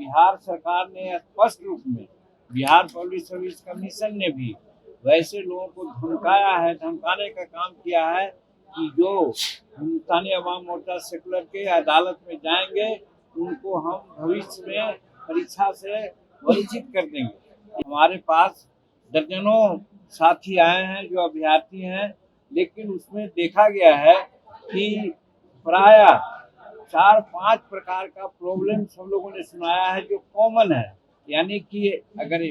बिहार सरकार ने स्पष्ट रूप में, बिहार पब्लिक सर्विस कमीशन ने भी वैसे लोगों को धमकाया है, धमकाने का काम किया है कि जो हिंदुस्तानी अवाम मोर्चा सेकुलर के अदालत में जाएंगे उनको हम भविष्य में परीक्षा से वंचित कर देंगे। हमारे पास दर्जनों साथी आए हैं जो अभ्यर्थी हैं, लेकिन उसमें देखा गया है कि प्राय 4-5 प्रकार का प्रॉब्लम सब लोगों ने सुनाया है जो कॉमन है। यानी कि अगर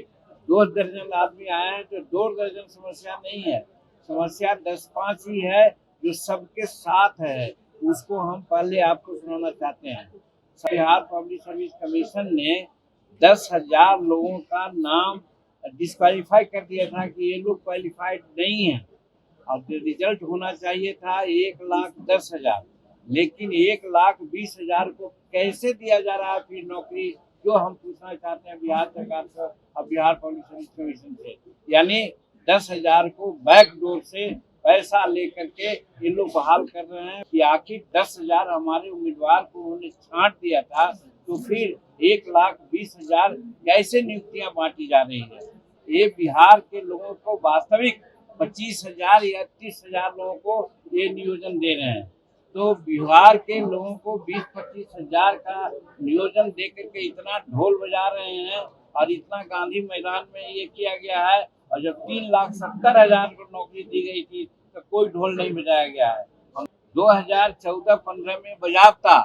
2 दर्जन आदमी आए हैं तो 2 दर्जन समस्या नहीं है, समस्या 10-5 ही है जो सबके साथ है। उसको हम पहले आपको सुनाना चाहते हैं। बिहार पब्लिक सर्विस कमीशन ने 10,000 लोगों का नाम डिस्क्वालीफाई कर दिया था कि ये लोग क्वालिफाइड नहीं है और जो रिजल्ट होना चाहिए था 1,10,000, लेकिन 1,20,000 को कैसे दिया जा रहा है फिर नौकरी, जो हम पूछना चाहते हैं बिहार सरकार से और बिहार पब्लिक सर्विस कमीशन से। यानी 10,000 को बैकडोर से पैसा लेकर के ये लोग बहाल कर रहे हैं कि आखिर 10,000 हमारे उम्मीदवार को उन्होंने छांट दिया था, तो फिर 1,20,000 कैसे नियुक्तियां बांटी जा रही है। ये बिहार के लोगों को वास्तविक 25,000 या 30,000 लोगों को ये नियोजन दे रहे हैं, तो बिहार के लोगों को 20-25,000 का नियोजन दे करके इतना ढोल बजा रहे हैं और इतना गांधी मैदान में ये किया गया है। और जब 3,70,000 को नौकरी दी गई थी तो कोई ढोल नहीं बजाया गया है। 2014-15 में बाज़ाब्ता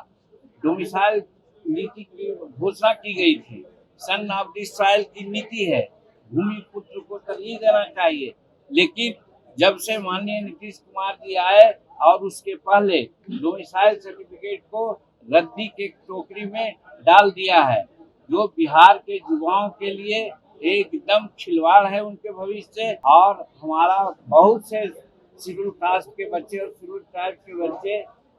डोमिसाइल नीति की घोषणा की गई थी। सन ऑफ द सॉइल की नीति है, भूमि पुत्र को तरजीह देना चाहिए, लेकिन जब से माननीय नीतीश कुमार जी आए और उसके पहले डोमिसाइल सर्टिफिकेट को रद्दी के टोकरी में डाल दिया है, जो बिहार के युवाओं के लिए एकदम खिलवाड़ है उनके भविष्य से। और हमारा बहुत से शेड्यूल कास्ट के बच्चे और शेड्यूल ट्राइब के बच्चे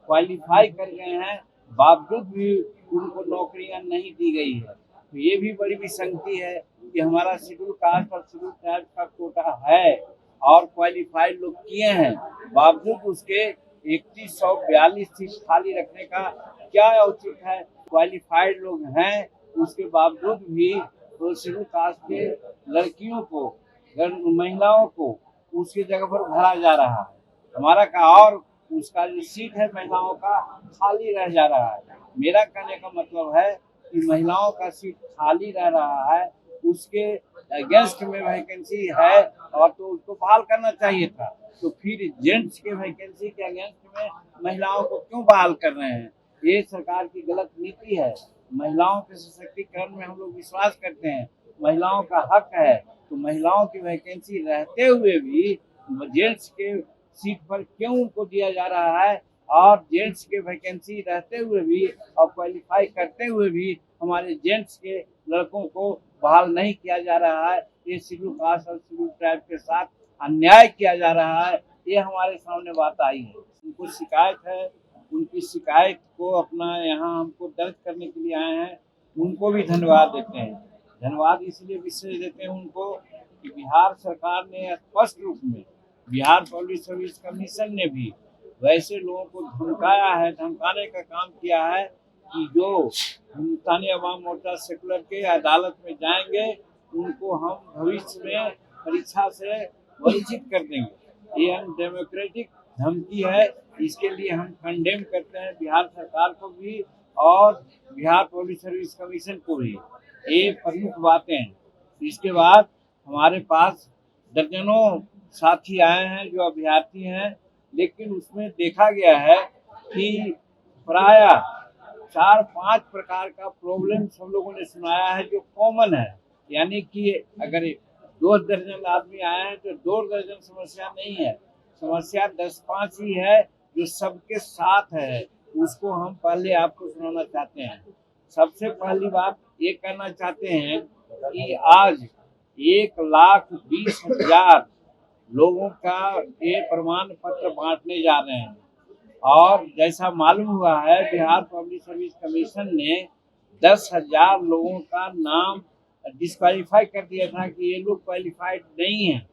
क्वालिफाई कर गए हैं, बावजूद भी उनको नौकरियां नहीं दी गई है। तो ये भी बड़ी विसंगति है कि हमारा शेड्यूल कास्ट और शेड्यूल ट्राइब का कोटा है और क्वालिफाइड लोग किए हैं, बावजूद उसके 3142 सीट खाली रखने का क्या औचित है। क्वालिफाइड लोग हैं, उसके बावजूद भी तो शेड्यूल कास्ट के लड़कियों को, महिलाओं को उसकी जगह पर भरा जा रहा है। हमारा का और उसका जो सीट है महिलाओं का खाली रह जा रहा है। मेरा कहने का मतलब है कि महिलाओं का सीट खाली रह रहा है, उसके अगेंस्ट में वैकेंसी है और तो उसको बहाल करना चाहिए था, तो फिर जेंट्स के वैकेंसी के अगेंस्ट में महिलाओं को क्यों बहाल कर रहे हैं। ये सरकार की गलत नीति है। महिलाओं के सशक्तिकरण में हम लोग विश्वास करते हैं, महिलाओं का हक है, तो महिलाओं की वैकेंसी रहते हुए भी जेंट्स के सीट पर क्यों उनको दिया जा रहा है, और जेंट्स के वैकेंसी रहते हुए भी और क्वालिफाई करते हुए भी हमारे जेंट्स के लड़कों को बहाल नहीं किया जा रहा है। ये शेड्यूल कास्ट और शेड्यूल ट्राइब के साथ अन्याय किया जा रहा है। ये हमारे सामने बात आई है, उनको शिकायत है, उनकी शिकायत को अपना यहाँ हमको दर्ज करने के लिए आए हैं। उनको भी धन्यवाद देते हैं। धन्यवाद इसलिए विशेष देते हैं उनको कि बिहार सरकार ने स्पष्ट रूप में, बिहार पब्लिक सर्विस कमीशन ने भी वैसे लोगों को धमकाया है, धमकाने का काम किया है कि जो हिंदुस्तानी अवाम मोर्चा सेकुलर के अदालत में जाएंगे उनको हम भविष्य में परीक्षा से वंचित कर देंगे। ये अनडेमोक्रेटिक धमकी है, इसके लिए हम कंडेम करते हैं बिहार सरकार को भी और बिहार पब्लिक सर्विस कमीशन को भी। ये प्रमुख बातें हैं। इसके बाद हमारे पास दर्जनों साथी आए हैं जो अभ्यर्थी हैं, लेकिन उसमें देखा गया है कि प्राय 4-5 प्रकार का प्रॉब्लम सब लोगों ने सुनाया है जो कॉमन है। यानी कि अगर 2 दर्जन आदमी आए हैं तो 2 दर्जन समस्या नहीं है, समस्या 10-5 ही है जो सबके साथ है। उसको हम पहले आपको सुनाना चाहते हैं। सबसे पहली बात ये कहना चाहते हैं कि आज 1,20,000 लोगों का ये प्रमाण पत्र बांटने जा रहे हैं, और जैसा मालूम हुआ है बिहार पब्लिक सर्विस कमीशन ने 10,000 लोगों का नाम डिस्क्वालीफाई कर दिया था कि ये लोग क्वालिफाइड नहीं है,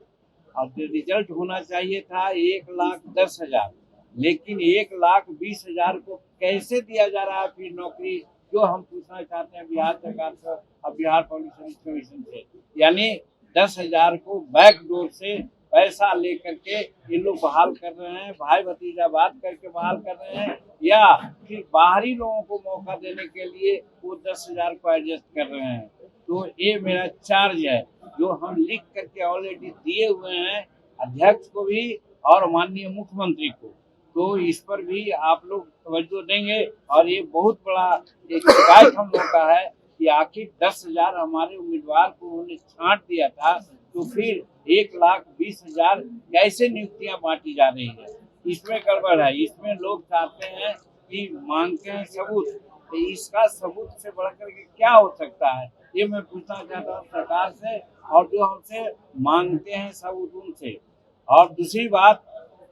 और जो रिजल्ट होना चाहिए था 1,10,000, लेकिन 1,20,000 को कैसे दिया जा रहा है फिर नौकरी, जो हम पूछना चाहते हैं बिहार सरकार से और बिहार पब्लिक सर्विस कमीशन से, यानी 10,000 को बैकडोर से पैसा लेकर के इन लोग बहाल कर रहे हैं, भाई भतीजा बात करके बहाल कर रहे हैं, या फिर बाहरी लोगों को मौका देने के लिए वो 10,000 को एडजस्ट कर रहे हैं। तो ये मेरा चार्ज है जो हम लिख करके ऑलरेडी दिए हुए हैं अध्यक्ष को भी और माननीय मुख्यमंत्री को। तो इस पर भी आप लोग तवज्जो देंगे। और ये बहुत बड़ा एक शिकायत हम लोग का है कि आखिर 10,000 हमारे उम्मीदवार को उन्होंने छांट दिया था, तो फिर 1,20,000 कैसे नियुक्तियां बांटी जा रही है? इसमें गड़बड़ है। इसमें लोग चाहते हैं कि मांगते हैं सबूत, तो इसका सबूत से बढ़कर के क्या हो सकता है? ये मैं पूछना चाहता हूँ सरकार से और जो हमसे मांगते हैं सबूत उनसे। और दूसरी बात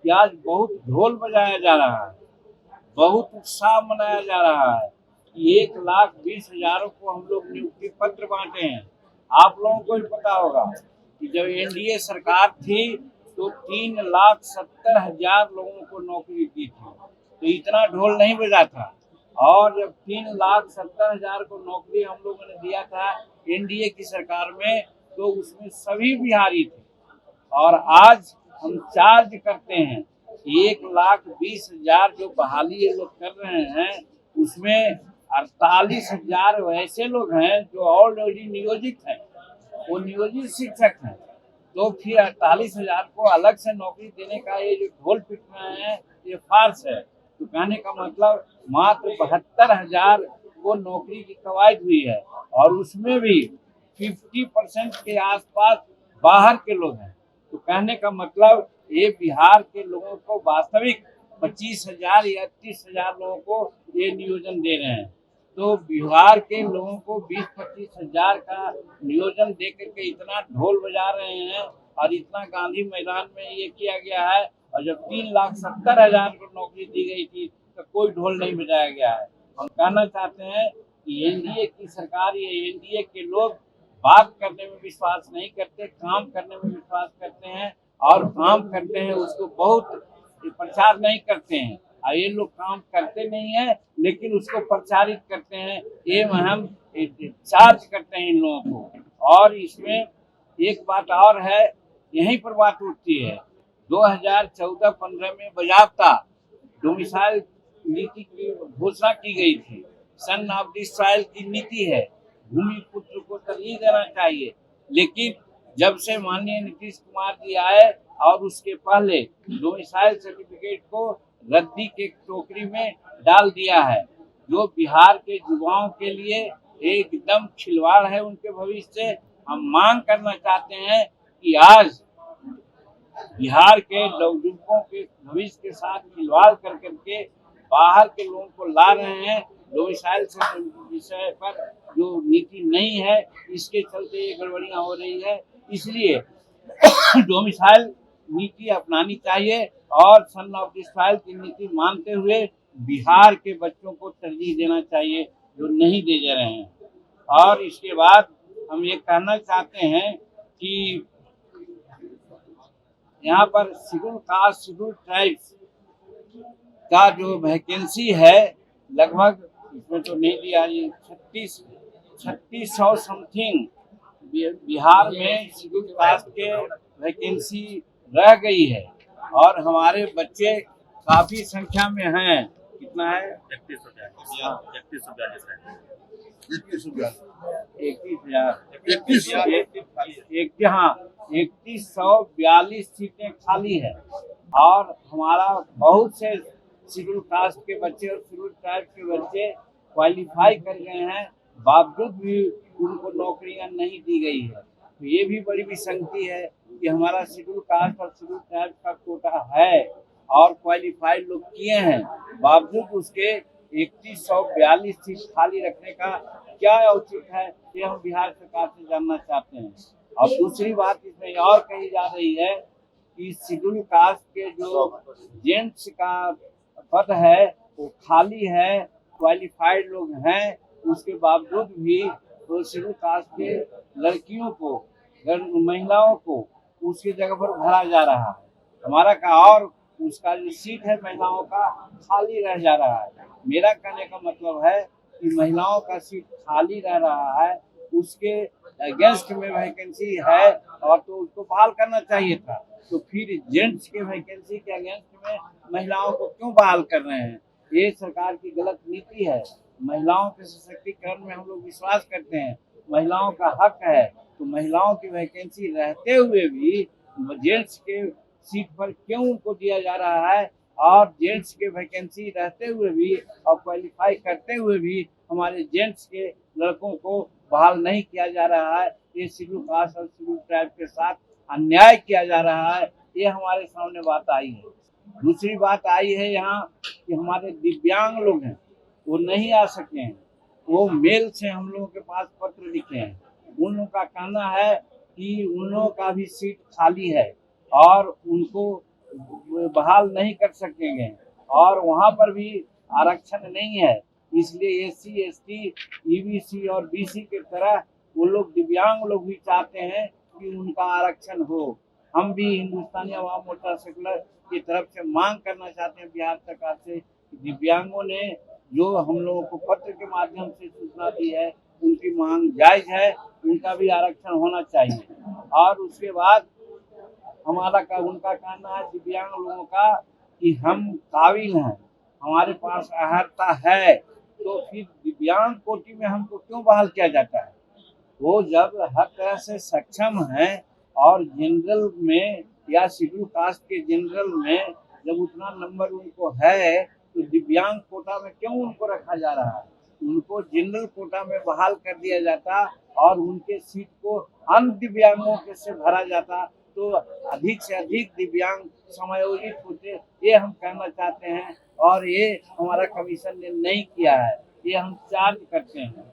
कि आज बहुत ढोल बजाया जा रहा है, बहुत उत्साह मनाया जा रहा है कि 1,20,000 को हम लोग नियुक्ति पत्र बांटे हैं। आप लोगों को भी पता होगा कि जब एनडीए सरकार थी तो 3,70,000 लोगों को नौकरी दी थी, तो इतना ढोल नहीं बजा था। और जब 3,70,000 को नौकरी हम लोगों ने दिया था एनडीए की सरकार में, तो उसमें सभी बिहारी थे। और आज हम चार्ज करते हैं 1,20,000 जो बहाली ये लोग कर रहे हैं, उसमें 48,000 वैसे लोग हैं जो ऑलरेडी नियोजित हैं, वो नियोजित शिक्षक हैं। तो फिर 48,000 को अलग से नौकरी देने का ये जो ढोल पीट रहे हैं, ये फार्स है। तो कहने का मतलब मात्र 72,000 को नौकरी की कवायद हुई है और उसमें भी 50% के आसपास बाहर के लोग हैं। तो कहने का मतलब ये बिहार के लोगों को वास्तविक 25,000 या 30,000 लोगों को ये नियोजन दे रहे हैं। तो बिहार के लोगों को 20-25,000 का नियोजन दे करके इतना ढोल बजा रहे हैं और इतना गांधी मैदान में ये किया गया है। और जब 3,70,000 को नौकरी दी गई थी तो कोई ढोल नहीं बजाया गया है। हम कहना चाहते हैं कि एनडीए की सरकार, ये एनडीए के लोग बात करने में विश्वास नहीं करते, काम करने में विश्वास करते हैं और काम करते हैं उसको बहुत प्रचार नहीं करते हैं। और ये लोग काम करते नहीं है लेकिन उसको प्रचारित करते हैं, ये हम चार्ज करते हैं इन लोगों को। और इसमें एक बात और है, यहीं पर बात उठती है, 2014-15 में बाज़ाब्ता डोमिसाइल नीति की घोषणा की गई थी। सन ऑफ डिसाइल की नीति है, भूमि पुत्र को तरजीह देना चाहिए। लेकिन जब से माननीय नीतीश कुमार जी आए और उसके पहले डोमिसाइल सर्टिफिकेट को रद्दी के टोकरी में डाल दिया है, जो बिहार के युवाओं के लिए एकदम खिलवाड़ है उनके भविष्य से। हम मांग करना चाहते हैं कि आज बिहार के नवयुवकों के भविष्य के साथ खिलवाड़ कर करके बाहर के लोगों को ला रहे हैं। डोमिसाइल विषय पर जो नीति नहीं है, इसके चलते ये गड़बड़ियां हो रही है। इसलिए डोमिसाइल नीति अपनानी चाहिए और सन ऑफ डिसाइल की नीति मानते हुए बिहार के बच्चों को तरजीह देना चाहिए जो नहीं दे जा रहे हैं। और इसके बाद हम ये कहना चाहते हैं कि यहाँ पर शेड्यूल कास्ट शेड्यूल ट्राइब्स का जो वैकेंसी है, लगभग इसमें तो नहीं दिया, ये 3600 समथिंग बिहार में शेड्यूल कास्ट के वैकेंसी रह गई है। और हमारे बच्चे काफी संख्या में हैं। कितना है? 31,042 सीटें खाली है। और हमारा बहुत से शेड्यूल कास्ट के बच्चे और शेड्यूल ट्राइब के बच्चे क्वालिफाई कर गए हैं, बावजूद भी उनको नौकरियां नहीं दी गई है। तो ये भी बड़ी विसंगति है कि हमारा शेड्यूल कास्ट और शेड्यूल ट्राइब का कोटा है और क्वालिफाइड लोग किए हैं, बावजूद उसके 3142 सीट खाली रखने का क्या औचित है, ये हम बिहार सरकार से जानना चाहते हैं। और दूसरी बात इसमें और कही जा रही है कि शेड्यूल कास्ट के जो जेंट्स का पद है वो खाली है, क्वालिफाइड लोग हैं, उसके बावजूद भी तो शेड्यूल कास्ट के लड़कियों को, महिलाओं को उसकी जगह पर भरा जा रहा है। हमारा का और उसका जो सीट है महिलाओं का खाली रह जा रहा है। मेरा कहने का मतलब है कि महिलाओं का सीट खाली रह रहा है, उसके अगेंस्ट में वैकेंसी है और तो उसको बहाल करना चाहिए था। तो फिर जेंट्स के वैकेंसी के अगेंस्ट में महिलाओं को क्यों बहाल कर रहे हैं? ये सरकार की गलत नीति है। महिलाओं के सशक्तिकरण में हम लोग विश्वास करते हैं, महिलाओं का हक है। तो महिलाओं की वैकेंसी रहते हुए भी जेंट्स के सीट पर क्यों उनको दिया जा रहा है, और जेंट्स के वैकेंसी रहते हुए भी और क्वालिफाई करते हुए भी हमारे जेंट्स के लड़कों को बहाल नहीं किया जा रहा है। ये शेड्यूल कास्ट और शेड्यूल ट्राइब के साथ अन्याय किया जा रहा है। ये हमारे सामने बात आई है। दूसरी बात आई है यहाँ कि हमारे दिव्यांग लोग हैं, वो नहीं आ सके हैं। वो मेल से हम लोगों के पास पत्र लिखे हैं। उन लोगों का कहना है कि उन लोगों का भी सीट खाली है और उनको बहाल नहीं कर सकेंगे, और वहाँ पर भी आरक्षण नहीं है। इसलिए एससी, एसटी, ईबीसी और बीसी की तरह वो लोग दिव्यांग लोग भी चाहते हैं कि उनका आरक्षण हो। हम भी हिंदुस्तानी अवाम मोर्चा सेकुलर की तरफ से मांग करना चाहते हैं बिहार सरकार से कि दिव्यांगों ने जो हम लोगों को पत्र के माध्यम से सूचना दी है, उनकी मांग जायज है, उनका भी आरक्षण होना चाहिए। और उसके बाद उनका कहना है दिव्यांग लोगों का कि हम काबिल हैं, हमारे पास अर्हता है, तो फिर दिव्यांग कोटि में हमको क्यों बहाल किया जाता है? वो जब हर तरह से सक्षम हैं और जनरल में या शेड्यूल कास्ट के जनरल में जब उतना नंबर उनको है, तो दिव्यांग कोटा में क्यों उनको रखा जा रहा है? उनको जनरल कोटा में बहाल कर दिया जाता और उनके सीट को अन्य दिव्यांगों के से भरा जाता, तो अधिक से अधिक दिव्यांग समायोजित होते। ये हम कहना चाहते हैं और ये हमारा कमीशन ने नहीं किया है, ये हम चार्ज करते हैं।